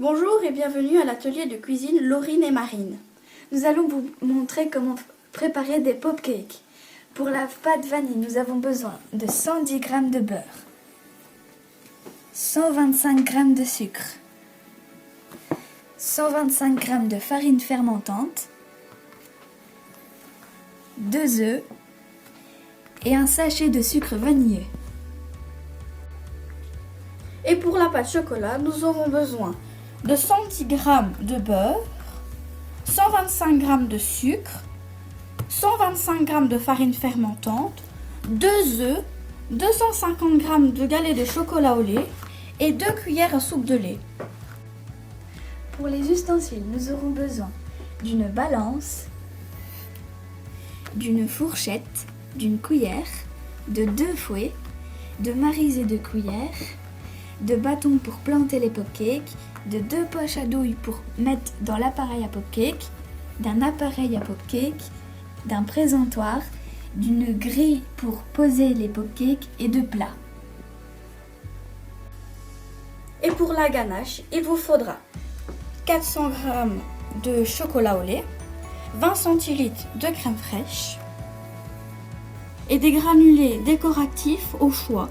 Bonjour et bienvenue à l'atelier de cuisine Laurine et Marine. Nous allons vous montrer comment préparer des pop-cakes. Pour la pâte vanille, nous avons besoin de 110 g de beurre, 125 g de sucre, 125 g de farine fermentante, 2 œufs et un sachet de sucre vanillé. Et pour la pâte chocolat, nous aurons besoin de 110 g de beurre, 125 g de sucre, 125 g de farine fermentante, 2 œufs, 250 g de galets de chocolat au lait et 2 cuillères à soupe de lait. Pour les ustensiles, nous aurons besoin d'une balance, d'une fourchette, d'une cuillère, de 2 fouets, de marizes et de cuillères, de bâtons pour planter les pop-cakes, de 2 poches à douille pour mettre dans l'appareil à pop-cake, d'un appareil à pop-cake, d'un présentoir, d'une grille pour poser les pop-cakes et de plats. Et pour la ganache, il vous faudra 400 g de chocolat au lait, 20 centilitres de crème fraîche et des granulés décoratifs au choix.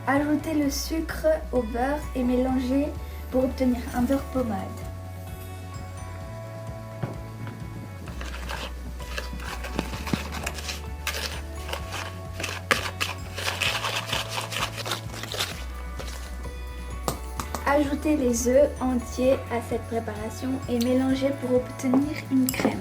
Ajoutez le sucre au beurre et mélangez pour obtenir un beurre pommade. Ajoutez les œufs entiers à cette préparation et mélangez pour obtenir une crème.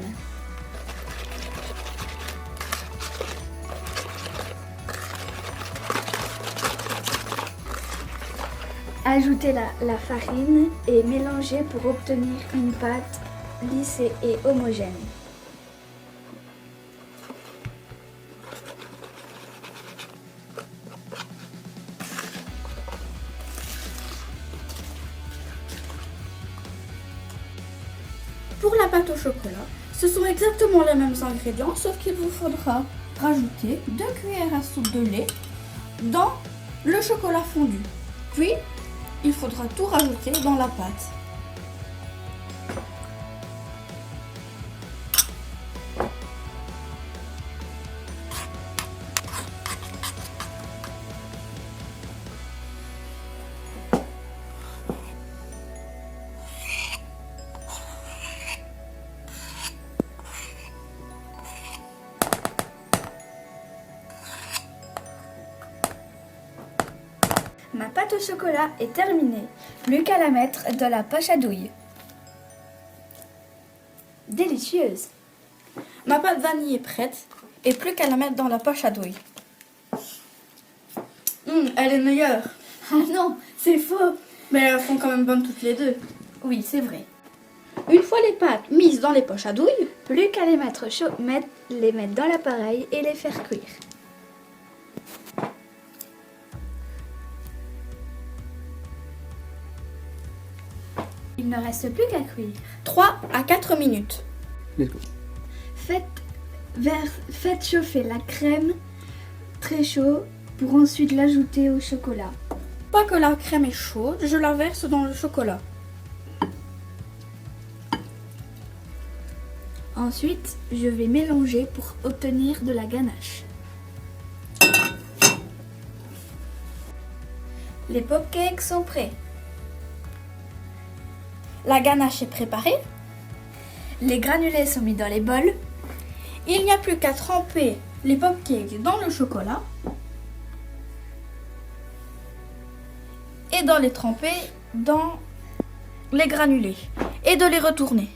Ajoutez la farine et mélangez pour obtenir une pâte lisse et homogène. Pour la pâte au chocolat, ce sont exactement les mêmes ingrédients, sauf qu'il vous faudra rajouter 2 cuillères à soupe de lait dans le chocolat fondu. Puis, il faudra tout rajouter dans la pâte. Ma pâte au chocolat est terminée, plus qu'à la mettre dans la poche à douille. Délicieuse! Ma pâte vanille est prête et plus qu'à la mettre dans la poche à douille. Elle est meilleure. Ah non, c'est faux! Mais elles sont quand même bonnes toutes les deux. Oui, c'est vrai. Une fois les pâtes mises dans les poches à douille, Plus qu'à les mettre les mettre dans l'appareil et les faire cuire. Il ne reste plus qu'à cuire. 3 à 4 minutes. Faites chauffer la crème très chaud pour ensuite l'ajouter au chocolat. Pas que la crème est chaude, je la verse dans le chocolat. Ensuite, je vais mélanger pour obtenir de la ganache. Les pop-cakes sont prêts. La ganache est préparée. Les granulés sont mis dans les bols. Il n'y a plus qu'à tremper les pop-cakes dans le chocolat et de les tremper dans les granulés et de les retourner.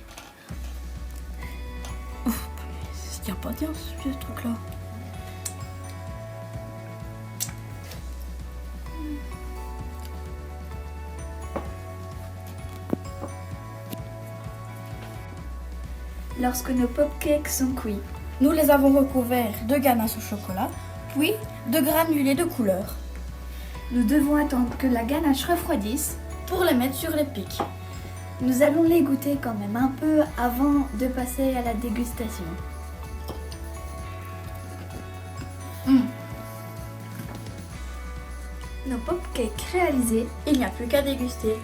Il n'y a pas bien ce truc-là. Lorsque nos pop-cakes sont cuits, Nous les avons recouverts de ganache au chocolat, puis de granulés de couleur nous devons attendre que la ganache refroidisse. pour les mettre sur les pics. Nous allons les goûter quand même un peu avant de passer à la dégustation. Nos popcakes réalisés. Il n'y a plus qu'à déguster.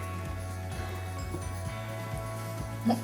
Bon,